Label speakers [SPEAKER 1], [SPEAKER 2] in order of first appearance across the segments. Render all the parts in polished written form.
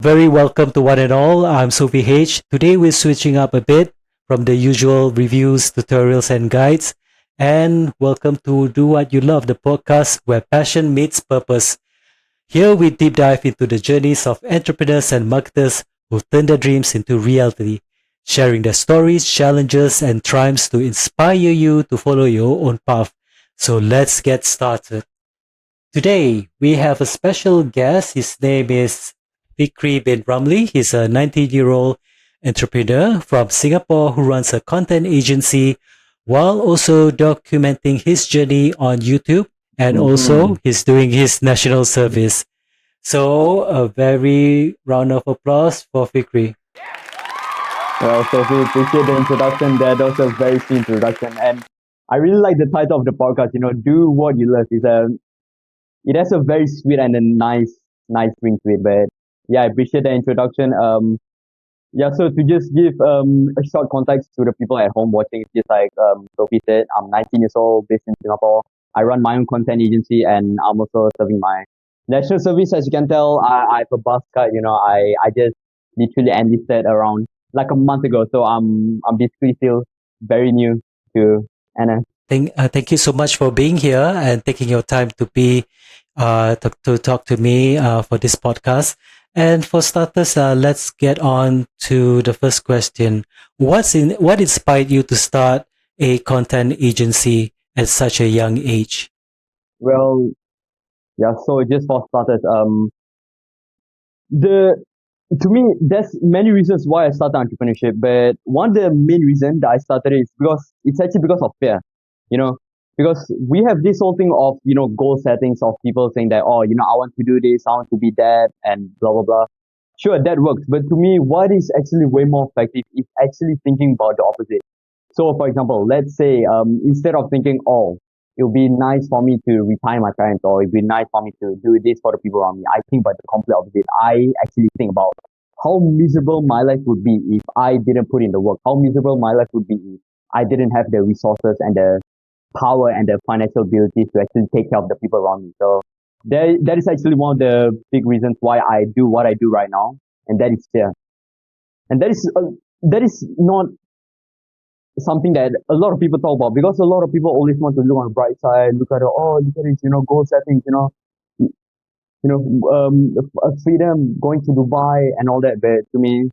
[SPEAKER 1] Very welcome to one and all. I'm Sophie H. Today we're switching up a bit from the usual reviews, tutorials, and guides. And welcome to Do What You Love, the podcast where passion meets purpose. Here we deep dive into the journeys of entrepreneurs and marketers who turn their dreams into reality, sharing their stories, challenges, and triumphs to inspire you to follow your own path. So let's get started. Today, we have a special guest. His name is Fikri bin Ramli. He's a 19-year-old entrepreneur from Singapore who runs a content agency while also documenting his journey on YouTube, and also
[SPEAKER 2] Mm-hmm.
[SPEAKER 1] he's doing his national service. So, a very round of applause for Fikri.
[SPEAKER 2] Well, Sophie, appreciate the introduction. That was a very sweet introduction, and I really like the title of the podcast. Do what you love. It has a very sweet and a nice ring to it. But yeah, I appreciate the introduction. Yeah. So to just give a short context to the people at home watching, it's just like Sophie said, I'm 19 years old, based in Singapore. I run my own content agency, and I'm also serving my national service. As you can tell, I have a buzz cut. I just literally enlisted around like a month ago, so I'm basically still very new to NS.
[SPEAKER 1] Thank you so much for being here and taking your time to be to talk to me for this podcast. And for starters, let's get on to the first question. What inspired you to start a content agency at such a young age?
[SPEAKER 2] Well, yeah. So just for starters, the to me, there's many reasons why I started entrepreneurship, but one of the main reason that I started it is because it's actually because of fear, you know, because we have this whole thing of, goal settings of people saying that, oh, I want to do this, I want to be that, and blah, blah, blah. Sure, that works. But to me, what is actually way more effective is actually thinking about the opposite. So, for example, let's say instead of thinking, oh, it would be nice for me to retire my parents, or it would be nice for me to do this for the people around me, I think about the complete opposite. I actually think about how miserable my life would be if I didn't put in the work, how miserable my life would be if I didn't have the resources and the power and the financial abilities to actually take care of the people around me. So that is actually one of the big reasons why I do what I do right now, and that is fear. And that is not something that a lot of people talk about, because a lot of people always want to look on the bright side, look at look at this, goal settings, freedom, going to Dubai and all that. But to me,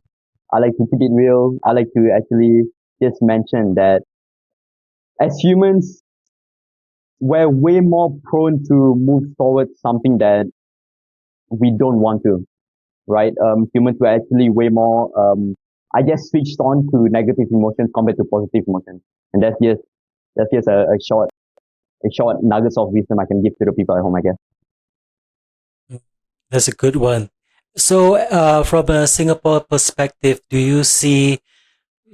[SPEAKER 2] I like to keep it real. I like to actually just mention that as humans, we're way more prone to move towards something that we don't want to, right? Humans were actually way more, I guess, switched on to negative emotions compared to positive emotions. And that's just a short nuggets of wisdom I can give to the people at home, I guess.
[SPEAKER 1] That's a good one. So, from a Singapore perspective, do you see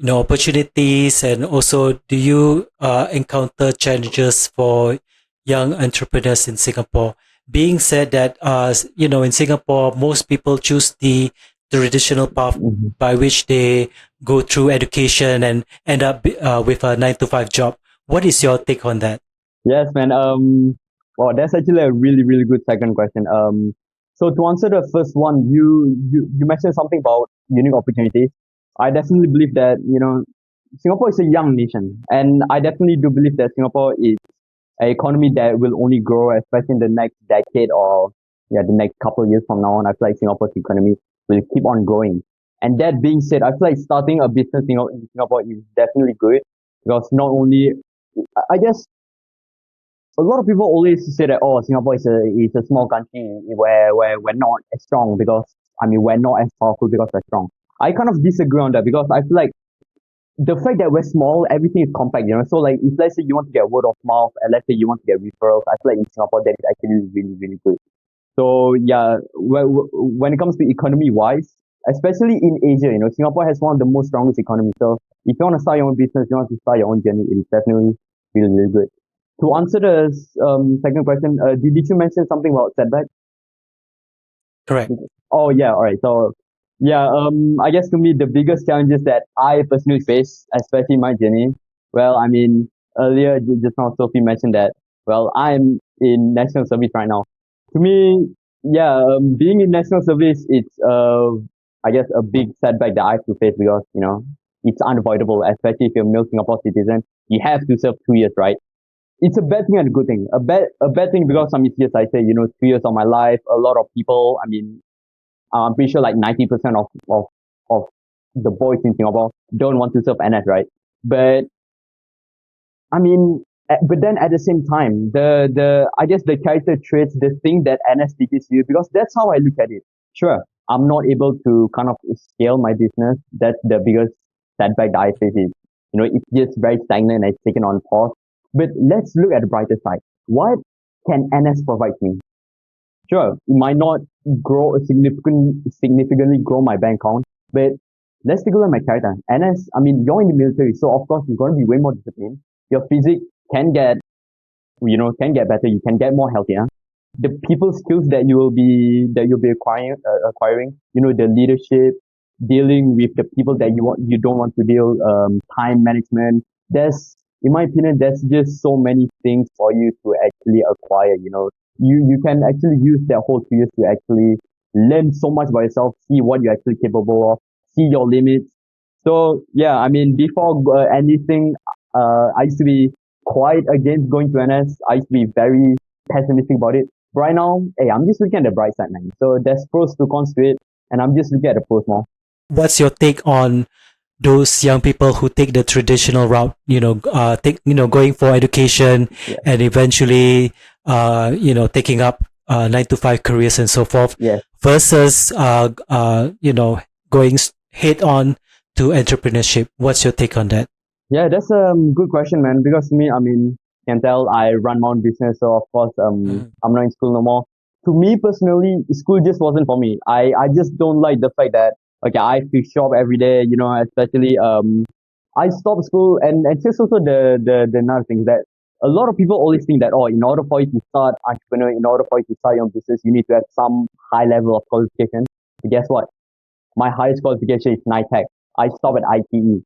[SPEAKER 1] opportunities, and also do you encounter challenges for young entrepreneurs in Singapore? Being said that, in Singapore, most people choose the traditional path
[SPEAKER 2] Mhm.
[SPEAKER 1] by which they go through education and end up with a 9 to 5 job. What is your take on that?
[SPEAKER 2] Yes, man. Well, that's actually a really, really good second question. So to answer the first one, you mentioned something about unique opportunities. I definitely believe that, Singapore is a young nation, and I definitely do believe that Singapore is an economy that will only grow, especially in the next decade, or yeah, the next couple of years from now on. I feel like Singapore's economy will keep on growing. And that being said, I feel like starting a business, in Singapore is definitely good, because not only I guess a lot of people always say that, oh, Singapore is a small country where we're not as strong, because we're not as powerful because we're strong. I kind of disagree on that, because I feel like the fact that we're small, everything is compact, So like if let's say you want to get word of mouth, and let's say you want to get referrals, I feel like in Singapore that is actually really, really good. So yeah, when it comes to economy wise, especially in Asia, Singapore has one of the most strongest economies. So if you want to start your own business, you want to start your own journey, it is definitely really, really good. To answer the second question, did you mention something about setback?
[SPEAKER 1] Correct.
[SPEAKER 2] Oh yeah, all right. So yeah, I guess to me the biggest challenges that I personally face, especially in my journey, well, earlier just now Sophie mentioned that, well, I'm in national service right now. To me, yeah, being in national service, it's I guess a big setback that I have to face because it's unavoidable, especially if you're a male Singapore citizen. You have to serve 2 years, right? It's a bad thing and a good thing. A bad thing because some years I say 2 years of my life. A lot of people, I mean, I'm pretty sure like 90% of the boys in Singapore don't want to serve NS, right? But I mean, but then at the same time, the I guess the character traits, the thing that NS teaches you, because that's how I look at it. Sure, I'm not able to kind of scale my business. That's the biggest setback that I face is, it's just very stagnant and it's taken on pause. But let's look at the brighter side. What can NS provide me? Sure, it might not significantly grow my bank account, but let's take a look at my character. NS, I mean, you're in the military, so of course you're going to be way more disciplined. Your physique can get better. You can get more healthier. The people skills that you'll be acquiring, the leadership, dealing with the people that you don't want to deal, time management. In my opinion, there's just so many things for you to actually acquire. You can actually use that whole 2 years to actually learn so much about yourself, see what you're actually capable of, see your limits. So yeah, I mean, before anything, I used to be quite against going to NS. I used to be very pessimistic about it. Right now, hey, I'm just looking at the bright side, man. So there's pros to cons to it, and I'm just looking at the pros more.
[SPEAKER 1] What's your take on those young people who take the traditional route, going for education
[SPEAKER 2] Yeah,
[SPEAKER 1] and eventually, taking up 9 to 5 careers and so forth,
[SPEAKER 2] yeah,
[SPEAKER 1] versus, going head on to entrepreneurship? What's your take on that?
[SPEAKER 2] yeah. That's a good question, man. Because me, I mean, can tell I run my own business, so of course,
[SPEAKER 1] Mhm.
[SPEAKER 2] I'm not in school no more. To me personally, school just wasn't for me. I just don't like the fact that okay, I have to shop every day. Especially I stopped school, and just also the another thing is that a lot of people always think that in order for you to start entrepreneur, in order for you to start your own business, you need to have some high level of qualification. But guess what? My highest qualification is NITEC. I stopped at ITE.
[SPEAKER 1] Mhm.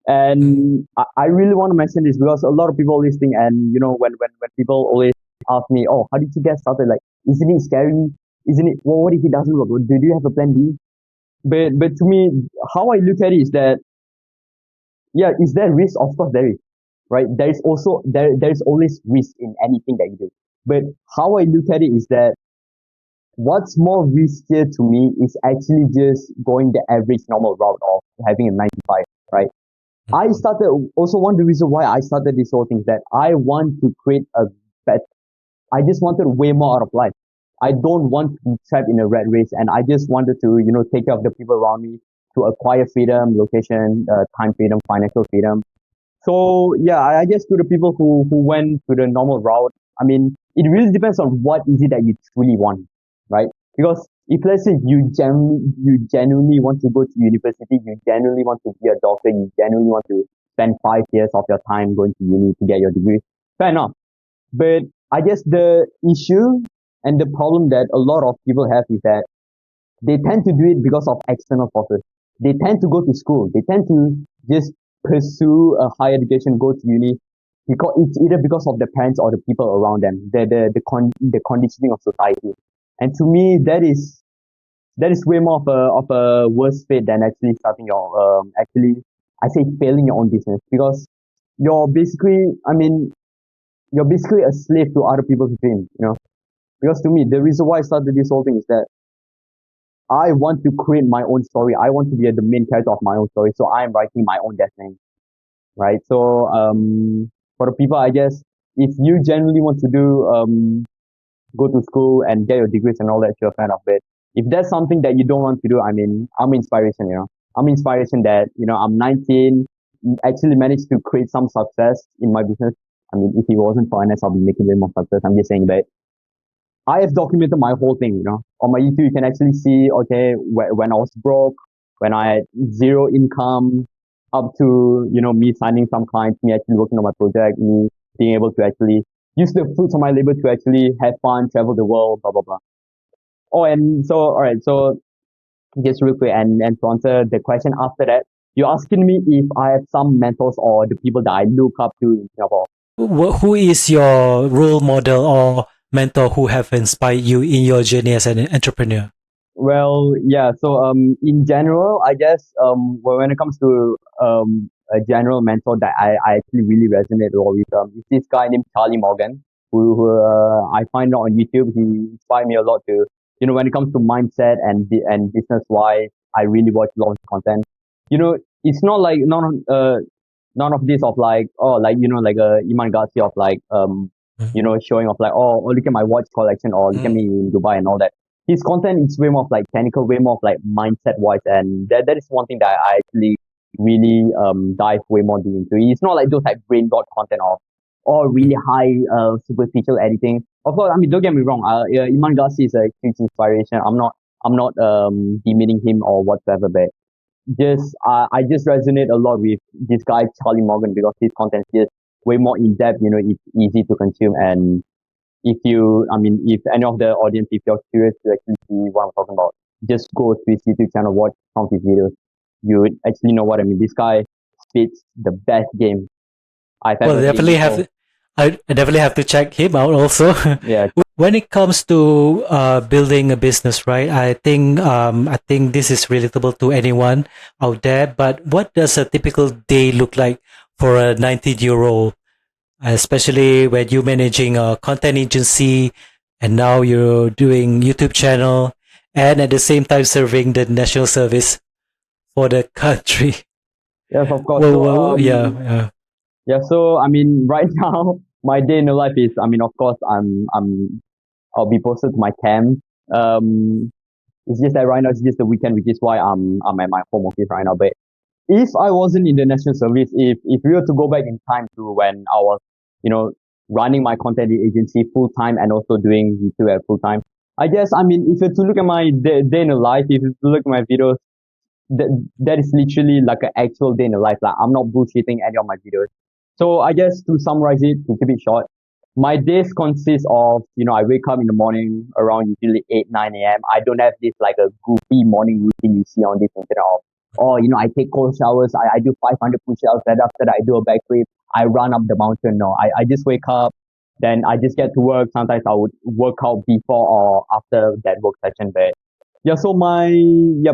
[SPEAKER 2] And I really want to mention this because a lot of people listening, and when people always ask me, oh, how did you get started? Like, isn't it scary? Isn't it, well, what if it doesn't work? Do you have a plan B? But to me, how I look at it is that, yeah, is there risk? Of course there is, right? There is always risk in anything that you do. But how I look at it is that what's more riskier to me is actually just going the average normal route of having a 9 to 5, right? I started also one of the reason why I started this whole thing is that I want to create a bet. I just wanted way more out of life. I don't want to be trapped in a rat race, and I just wanted to, take care of the people around me to acquire freedom, location, time freedom, financial freedom. So yeah, I guess to the people who went to the normal route, I mean, it really depends on what is it that you truly want, right? Because if let's say you genuinely want to go to university, you genuinely want to be a doctor, you genuinely want to spend 5 years of your time going to uni to get your degree, fair enough. But I guess the issue and the problem that a lot of people have is that they tend to do it because of external forces. They tend to go to school. They tend to just pursue a higher education, go to uni, because it's either because of the parents or the people around them, the conditioning of society. And to me, that is way more of a worse fate than actually starting your actually I say failing your own business because you're basically I mean you're basically a slave to other people's dreams. Because to me, the reason why I started this whole thing is that I want to create my own story. I want to be the main character of my own story. So I am writing my own destiny, right? So for the people, I guess if you genuinely want to do go to school and get your degrees and all that, you're a fan of it. If that's something that you don't want to do, I mean, I'm inspiration. I'm inspiration that I'm 19, actually managed to create some success in my business. I mean, if it wasn't for NS, I'll be making way more success. I'm just saying that I have documented my whole thing. On my YouTube, you can actually see, okay, when I was broke, when I had zero income, up to, me signing some clients, me actually working on my project, me being able to actually use the fruits of my labor to actually have fun, travel the world, blah, blah, blah. Oh, and so, all right, so just real quick, and to answer the question after that, you're asking me if I have some mentors or the people that I look up to in Singapore.
[SPEAKER 1] Who is your role model, or mentor who have inspired you in your journey as an entrepreneur?
[SPEAKER 2] Well, yeah. So, in general, I guess, when it comes to a general mentor that I actually really resonate with, is this guy named Charlie Morgan, who I find out on YouTube. He inspired me a lot to, when it comes to mindset and business wise, I really watch a lot of content. It's not like none of this of like, oh, like, like a Iman Ghazi of like, showing off like, oh, look at my watch collection, or look at
[SPEAKER 1] Mm.
[SPEAKER 2] me in Dubai and all that. His content is way more of like technical, way more of like mindset wise, and that is one thing that I actually really dive way more deep into. It's not like those like brain rot content of or really high superficial editing. Of course, I mean, don't get me wrong. Iman Ghazi is a huge inspiration. I'm not demeaning him or whatsoever, but just I just resonate a lot with this guy Charlie Morgan because his content is just way more in depth. It's easy to consume, and if any of the audience, if you're curious to actually see what I'm talking about, just go to his YouTube channel, watch some of his videos. You would actually know what I mean. This guy spits the best game I've
[SPEAKER 1] Well,
[SPEAKER 2] ever seen. So
[SPEAKER 1] I definitely have to check him out also.
[SPEAKER 2] yeah,
[SPEAKER 1] When it comes to building a business, right? I think this is relatable to anyone out there. But what does a typical day look like for a 19-year-old, especially when you're managing a content agency and now you're doing YouTube channel and at the same time serving the national service for the country?
[SPEAKER 2] yes, of course.
[SPEAKER 1] Well,
[SPEAKER 2] So yeah. So right now my day in the life is, of course, I'll be posted to my camp. Um, it's just that right now it's just the weekend, which is why I'm at my home office right now. But if I wasn't in the national service, if we were to go back in time to when I was, you know, running my content agency full time and also doing YouTube at full time, I guess, if you to look at my day in the life, if you to look at my videos, that is literally like an actual day in the life. Like I'm not bullshitting any of my videos. So I guess to summarize it, to keep it short, my days consist of, I wake up in the morning around usually 8, 9 a.m. I don't have this like a goofy morning routine you see on this internet of, oh, I take cold showers, I do 500 push-ups, then after that I do a backflip, I run up the mountain. No, I just wake up, then I just get to work. Sometimes I would work out before or after that work session. But yeah, so yeah,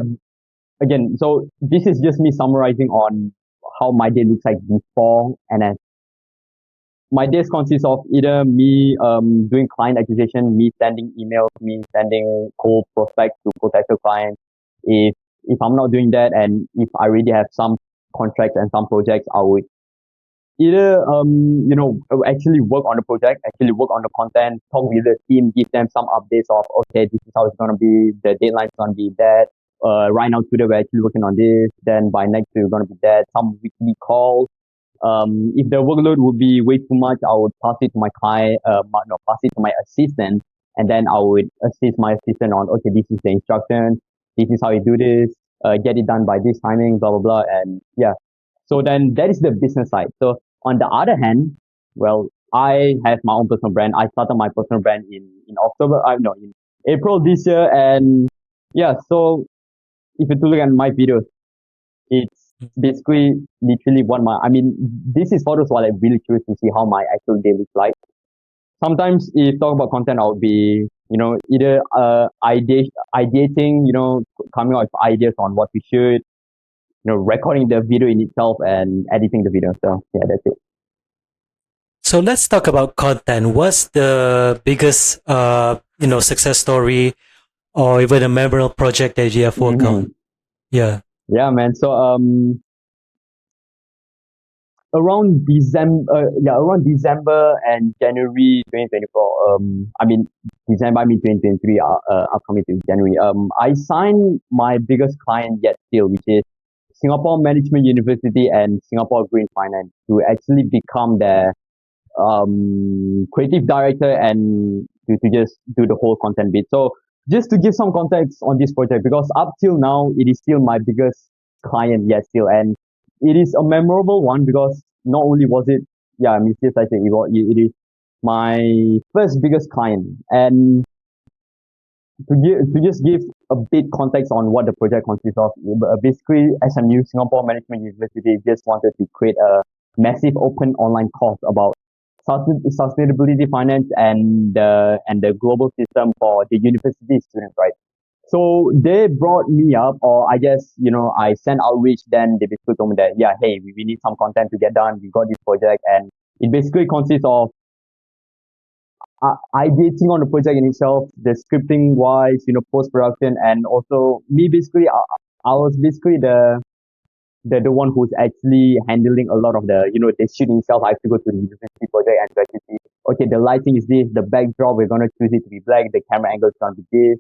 [SPEAKER 2] again, so this is just me summarizing on how my day looks like before and then my days consist of either me doing client acquisition, me sending emails, me sending cold prospects to potential clients. If I'm not doing that, and if I already have some contracts and some projects, I would either actually work on the project, actually work on the content, talk with the team, give them some updates of, okay, this is how it's gonna be, the deadline is gonna be that. Right now today we're actually working on this. Then by next week we're gonna be that. Some weekly calls. If the workload would be way too much, I would pass it to my client, no, pass it to my assistant, and then I would assist my assistant on, okay, this is the instruction, this is how you do this, get it done by this timing, blah blah blah, and yeah. So then that is the business side. So on the other hand, well, I have my own personal brand. I started my personal brand in October, no, in April this year, and yeah. So if you look at my videos, it's basically literally this is photos while I'm really curious to see how my actual day looks like. Sometimes if talk about content, I would be, either ideating, coming up with ideas on what we should, recording the video in itself and editing the video. So yeah, that's it.
[SPEAKER 1] So let's talk about content. What's the biggest, success story or even a memorable project that you have worked on?
[SPEAKER 2] Mm-hmm.
[SPEAKER 1] Yeah.
[SPEAKER 2] Yeah, man. So around December and January 2024. December, 2023, upcoming to January. I signed my biggest client yet still, which is Singapore Management University and Singapore Green Finance, to actually become their creative director and to just do the whole content bit. So just to give some context on this project, because up till now it is still my biggest client yet still, and it is a memorable one because not only was it, yeah, just like I said, it is my first biggest client. And to just give a bit context on what the project consists of, basically SMU, Singapore Management University, just wanted to create a massive open online course about sustainability finance and the global system for the university students, right? So they brought me up, or I guess, I sent outreach. Then they basically told me that, yeah, hey, we need some content to get done. We got this project, and it basically consists of ideating on the project in itself, the scripting wise, post production, and also me basically, I was basically the one who's actually handling a lot of the shooting itself. I have to go to the university project and actually see, okay, the lighting is this, the backdrop, we're going to choose it to be black, the camera angle is going to be this,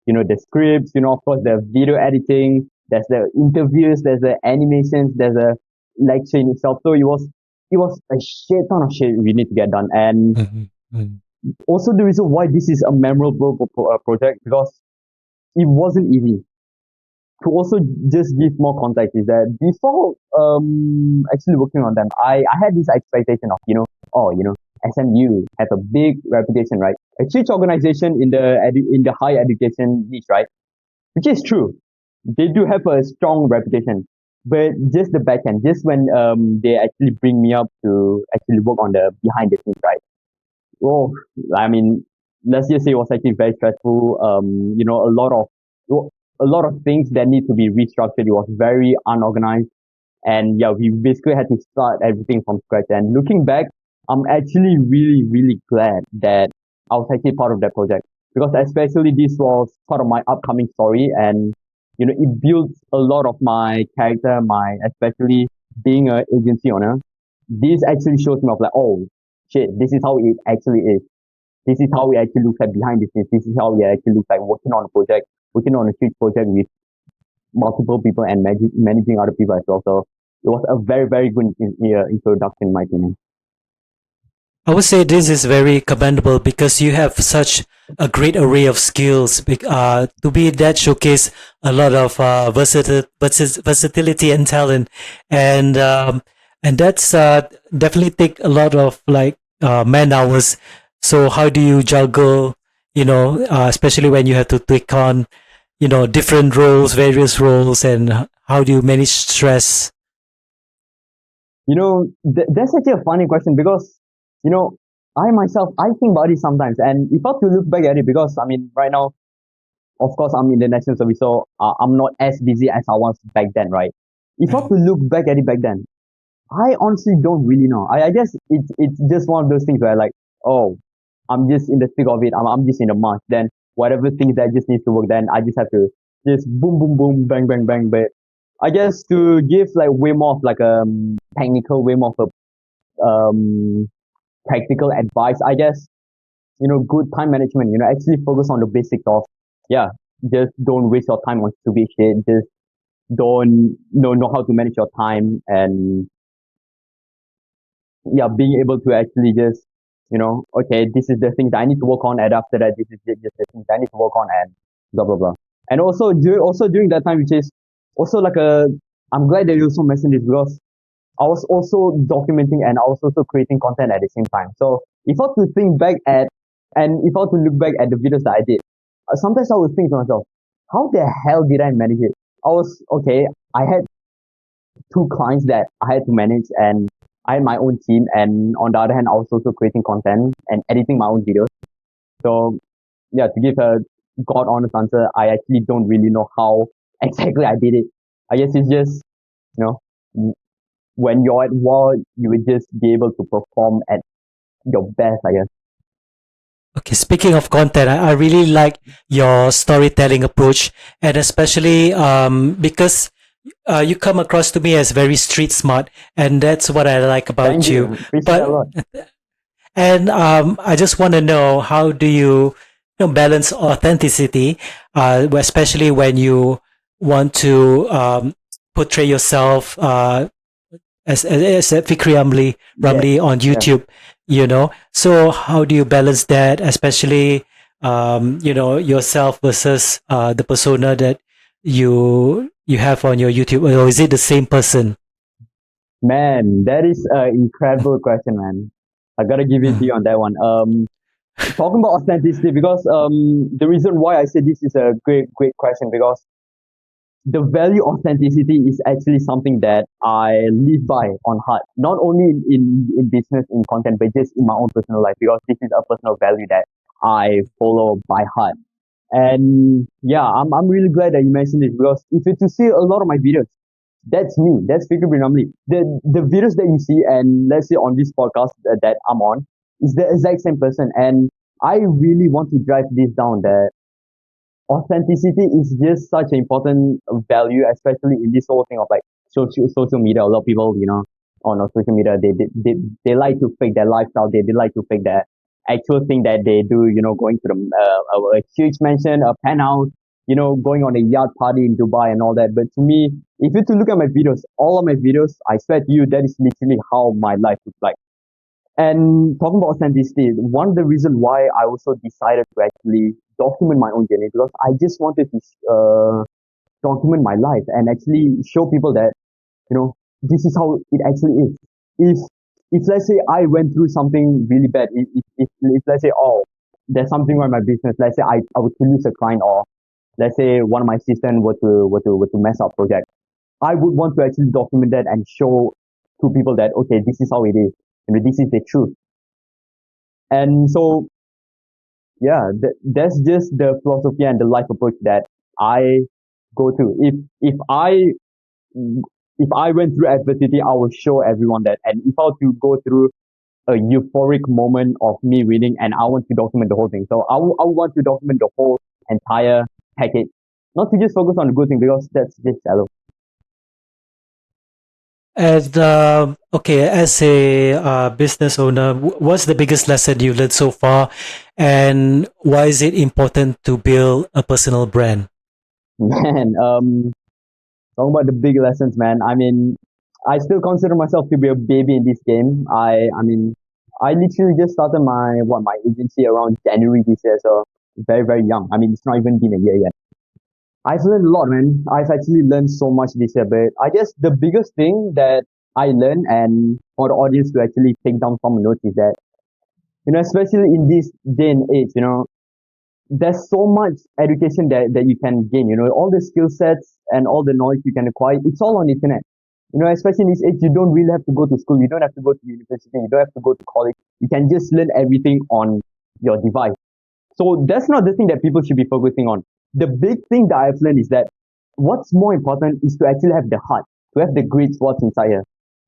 [SPEAKER 2] the scripts, of course, the video editing, there's the interviews, there's the animations, there's a lecture in itself. So it was a shit ton of shit we need to get done. And
[SPEAKER 1] Mhm, mhm,
[SPEAKER 2] also the reason why this is a memorable project, because it wasn't easy. To also just give more context is that before actually working on them, I had this expectation of, oh, SMU has a big reputation, right? A huge organization in the higher education niche, right? Which is true. They do have a strong reputation. But just the back end, just when they actually bring me up to actually work on the behind the scenes, right? Oh, I mean, let's just say it was actually very stressful. A lot of things that need to be restructured. It was very unorganized, and yeah, we basically had to start everything from scratch. And looking back, I'm actually really, really glad that I was actually part of that project, because especially this was part of my upcoming story, and it builds a lot of my character, my especially being an agency owner. This actually shows me of like, oh shit, this is how it actually is. This is how it actually looks like behind the scenes. This is how it actually looks like working on a project, working on a huge project with multiple people and managing other people as well. So it was a very, very good introduction, in my opinion.
[SPEAKER 1] I would say this is very commendable because you have such a great array of skills. To be that showcase a lot of versatility and talent, and that's definitely take a lot of like man hours. So how do you juggle? Especially when you have to take on different roles, various roles, and how do you manage stress?
[SPEAKER 2] That's actually a funny question, because, you know, I myself, I think about it sometimes. And if I have to look back at it, because I mean, right now, of course, I'm in the national service, so I'm not as busy as I was back then, right? If I have
[SPEAKER 1] Right.
[SPEAKER 2] to look back at it back then, I honestly don't really know. I guess it's just one of those things where like, oh, I'm just in the thick of it. I'm just in the march. Then whatever things that just needs to work, then I just have to just boom, boom, boom, bang, bang, bang. But I guess to give like way more of like technical, way more of a tactical advice, I guess, good time management, actually focus on the basics of, yeah, just don't waste your time on stupid shit. Just don't know how to manage your time, and yeah, being able to actually just, okay, this is the things I need to work on, and after that, this is just the things I need to work on, and blah blah blah. And also during that time, which is also like I'm glad that you also mentioned this, because I was also documenting and I was also creating content at the same time. So if I were to think back at, and if I were to look back at the videos that I did, sometimes I would think to myself, how the hell did I manage it? I was okay. I had two clients that I had to manage, and I had my own team. And on the other hand, I was also creating content and editing my own videos. So yeah, to give a God honest answer, I actually don't really know how exactly I did it. I guess it's just, you know, when you're at war, you would just be able to perform at your best, I guess.
[SPEAKER 1] Okay, speaking of content, I really like your storytelling approach, and especially because you come across to me as very street smart, and that's what I like
[SPEAKER 2] Thank
[SPEAKER 1] about you.
[SPEAKER 2] you. Appreciate that a
[SPEAKER 1] But
[SPEAKER 2] lot.
[SPEAKER 1] and I just want to know how do you, balance authenticity, especially when you want to portray yourself as Fikri
[SPEAKER 2] Yes.
[SPEAKER 1] Ramli on
[SPEAKER 2] Yes.
[SPEAKER 1] YouTube, So how do you balance that, especially yourself versus the persona that you have on your YouTube, or is it the same person?
[SPEAKER 2] Man, that is an incredible question, man. I gotta give it to you on that one. Talking about authenticity, because the reason why I say this is a great, great question, because the value authenticity is actually something that I live by on heart, not only in business, in content, but just in my own personal life, because this is a personal value that I follow by heart. And yeah, I'm really glad that you mentioned it, because if you to see a lot of my videos, that's me. That's Fikri bin Ramli. The videos that you see, and let's say on this podcast that I'm on, is the exact same person. And I really want to drive this down, that authenticity is just such an important value, especially in this whole thing of like social media. A lot of people, on our social media, they like to fake their lifestyle. They like to fake their actual thing that they do. Going to a huge mansion, a penthouse. Going on a yacht party in Dubai and all that. But to me, if you to look at my videos, all of my videos, I swear to you, that is literally how my life looks like. And talking about authenticity, one of the reasons why I also decided to actually document my own journey, because I just wanted to document my life and actually show people that, this is how it actually is. If if let's say I went through something really bad, if let's say, oh, there's something wrong in my business, let's say I would to lose a client, or let's say one of my assistants were to mess up project, I would want to actually document that and show to people that, okay, this is how it is. This is the truth. And so, yeah, that's just the philosophy and the life approach that I go to. If I went through adversity, I will show everyone that. And if I were to go through a euphoric moment of me winning, and I want to document the whole thing. So I would want to document the whole entire package, not to just focus on the good thing, because that's just shallow.
[SPEAKER 1] And okay, as a business owner, what's the biggest lesson you learned so far, and why is it important to build a personal brand?
[SPEAKER 2] Man, talking about the big lessons, man. I mean, I still consider myself to be a baby in this game. I mean, I literally just started my agency around January this year, so very very young. I mean, it's not even been a year yet. I've learned a lot, man. I've actually learned so much this year, but I guess the biggest thing that I learned, and for the audience to actually take down some notes, is that, especially in this day and age, there's so much education that you can gain. All the skill sets and all the knowledge you can acquire, it's all on the internet. Especially in this age, you don't really have to go to school. You don't have to go to university. You don't have to go to college. You can just learn everything on your device. So that's not the thing that people should be focusing on. The big thing that I've learned is that what's more important is to actually have the heart, to have the grit, what's inside here.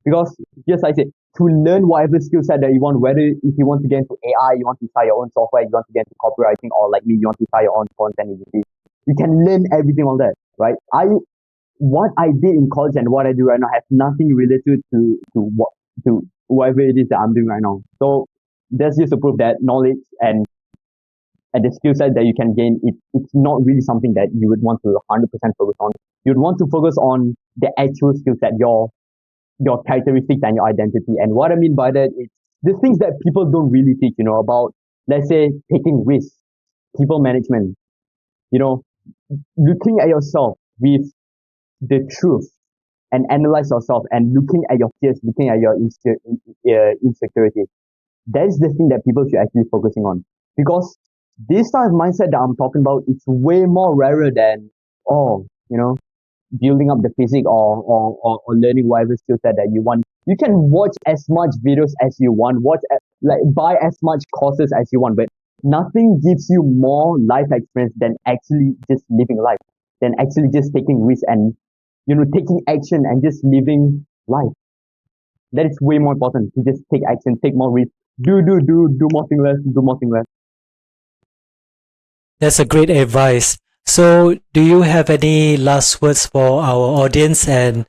[SPEAKER 2] Because just like I said, to learn whatever skill set that you want, whether if you want to get into AI, you want to start your own software, you want to get into copywriting, or like me, you want to start your own content agency, you can learn everything on that, right? What I did in college and what I do right now has nothing related to whatever it is that I'm doing right now. So that's just to prove that knowledge and the skill set that you can gain, it's not really something that you would want to 100% focus on. You'd want to focus on the actual skill set, your characteristics and your identity. And what I mean by that is the things that people don't really teach, about, let's say, taking risks, people management, you know, looking at yourself with the truth and analyze yourself, and looking at your fears, looking at your insecurity. That's the thing that people should actually focusing on, because this type of mindset that I'm talking about, it's way more rarer than, oh, building up the physique, or learning whatever skill set that you want. You can watch as much videos as you want, like buy as much courses as you want, but nothing gives you more life experience than actually just living life, than actually just taking risks and, taking action and just living life. That is way more important, to just take action, take more risks, do more thing less, do more thing less.
[SPEAKER 1] That's a great advice. So, do you have any last words for our audience, and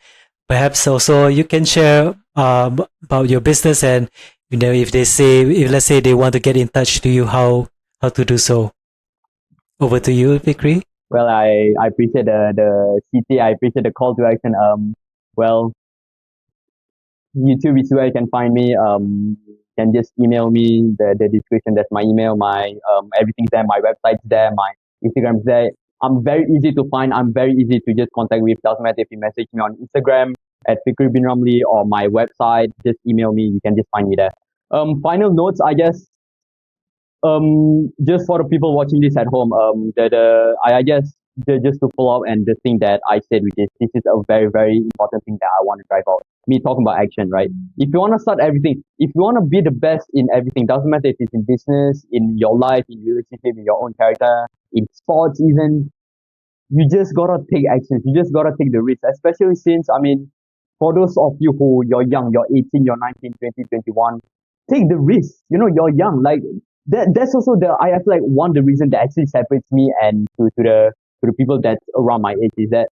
[SPEAKER 1] perhaps also you can share about your business, and if let's say they want to get in touch to you, how to do so. Over to you, Fikri.
[SPEAKER 2] Well, I appreciate the CT. I appreciate the call to action. Well, YouTube is where you can find me. You can just email me the description. That's my email. My everything's there. My website's there. My Instagram's there. I'm very easy to find. I'm very easy to just contact with. Doesn't matter if you message me on Instagram at Fikri bin Ramli, or my website. Just email me. You can just find me there. Final notes, I guess. Just for the people watching this at home. I guess just to follow up and the thing that I said, which is this is a very, very important thing that I want to drive out. Me talking about action, right? If you want to start everything, if you want to be the best in everything, doesn't matter if it's in business, in your life, in relationship, in your own character, in sports, even, you just gotta take actions. You just gotta take the risk, especially since, I mean, for those of you who you're young, you're 18, you're 19, 20, 21, take the risk. You know, you're young. Like that's also I feel like one of the reason that actually separates me and to the people that's around my age is that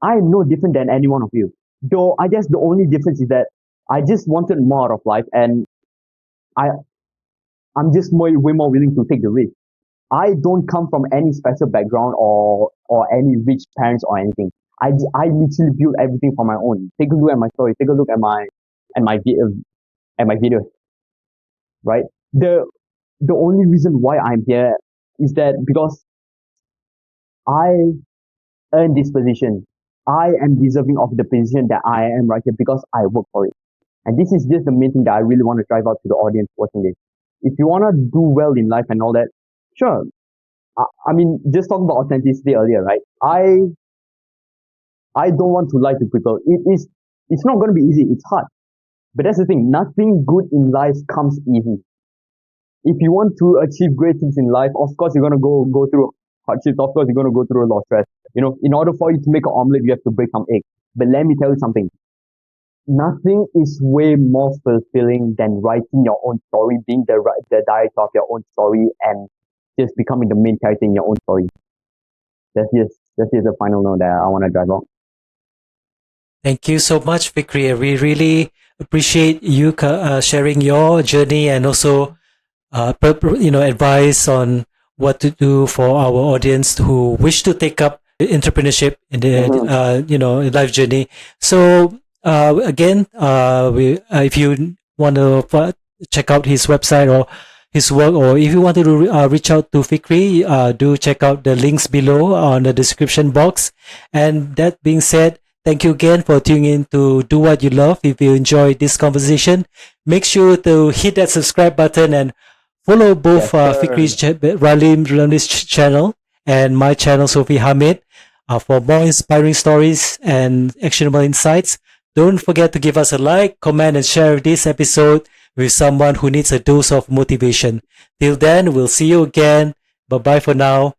[SPEAKER 2] I am no different than any one of you. Though I guess the only difference is that I just wanted more out of life and I I'm just way more willing to take the risk. I don't come from any special background or any rich parents or anything. I literally built everything for my own. Take a look at my story. Take a look at my video, right? The only reason why I'm here is that because I earned this position. I am deserving of the position that I am right here because I work for it. And this is just the main thing that I really want to drive out to the audience watching this. If you want to do well in life and all that, sure. I mean, just talking about authenticity earlier, right? I don't want to lie to people. It's not going to be easy. It's hard. But that's the thing. Nothing good in life comes easy. If you want to achieve great things in life, of course you're going to go through hardships. Of course you're going to go through a lot of stress. You know, in order for you to make an omelette, you have to break some eggs. But let me tell you something. Nothing is way more fulfilling than writing your own story, being the director of your own story, and just becoming the main character in your own story. That's just the final note that I want to drive on.
[SPEAKER 1] Thank you so much, Fikri. We really appreciate you sharing your journey and also advice on what to do for our audience who wish to take up entrepreneurship in the life journey. So again, if you want to check out his website or his work, or if you want to reach out to Fikri, do check out the links below on the description box. And that being said, thank you again for tuning in to Do What You Love. If you enjoyed this conversation, make sure to hit that subscribe button and follow both Fikri's Ralim's channel and my channel, Sophie Hamid, for more inspiring stories and actionable insights. Don't forget to give us a like, comment, and share this episode with someone who needs a dose of motivation. Till then, we'll see you again. Bye bye for now.